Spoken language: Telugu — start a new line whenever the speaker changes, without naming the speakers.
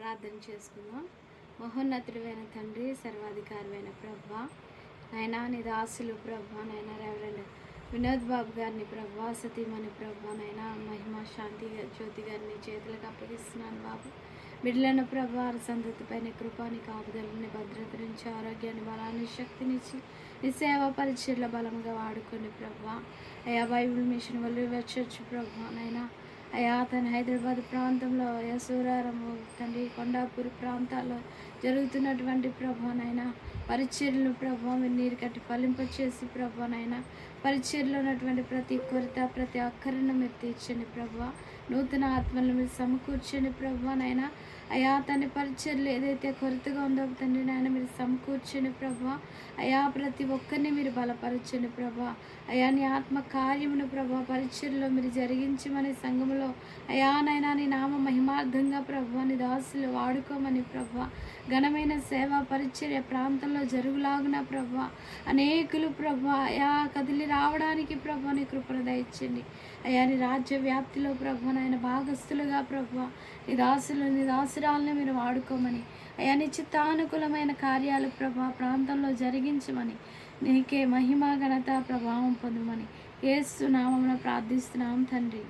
ప్రార్థన చేసుకుందాం. మహోన్నతుడైన తండ్రి, సర్వాధికారమైన ప్రభువా, నాయనా నీ దాసులు ప్రభువా, నాయనా రెవరెండ్ వినోద్ బాబు గారిని ప్రభువా, సతీమణి ప్రభువా, నాయనా మహిమ శాంతి జ్యోతి గారిని చేతులకు అప్పగిస్తున్నాను బాబు. బిడ్డలను ప్రభువా సంతతిపైన కృపాని కాపుదలని భద్రతరించి ఆరోగ్యాన్ని బలాన్ని శక్తినిచ్చి నీ సేవా పరిచయలో బలంగా వాడుకొని ప్రభువా. అయ్యా బైబిల్ మిషన్ వాళ్ళు వచ్చొచ్చు ప్రభువా, నాయనా అయ్యా తన హైదరాబాద్ ప్రాంతంలో అయ్యా సూరారము తండ్రి కొండాపూర్ ప్రాంతాల్లో జరుగుతున్నటువంటి ప్రభువనైనా పరిచర్లు ప్రభావ నీరు కట్టి ఫలింపచేసి ప్రభువనైనా పరిచర్లో ఉన్నటువంటి ప్రతి కొరత ప్రతి అక్కరను మీరు తీర్చండి ప్రభువ. నూతన ఆత్మలను మీరు సమకూర్చండి ప్రభువనైనా అయా తన పరిచర్లు ఏదైతే కొరతగా ఉందో తండ్రి నాయన మీరు సమకూర్చండి ప్రభువ. అయా ప్రతి ఒక్కరిని మీరు బలపరచండి ప్రభువ. అయా నీ ఆత్మ కార్యమును ప్రభా పరిచర్లో మీరు జరిగించమని సంఘములో అయా నైనా నీ నామ మహిమార్థంగా ప్రభు నీ దాసులు వాడుకోమని ప్రభు ఘనమైన సేవా పరిచర్య ప్రాంతంలో జరుగులాగున ప్రభు అనేకులు ప్రభు అయా కదిలి రావడానికి ప్రభు నీ కృపను దయచండి. అయా నీ రాజ్య వ్యాప్తిలో ప్రభు నాయన భాగస్థులుగా ప్రభు నీ దాసులు నీ దాసురాలను మీరు వాడుకోమని అయా నీ చిత్తానుకూలమైన కార్యాలు ప్రభు ప్రాంతంలో జరిగించమని నీకే మహిమ ఘనత ప్రభావం పొందమని యేసు నామమున ప్రార్థిస్తున్నాం తండ్రి.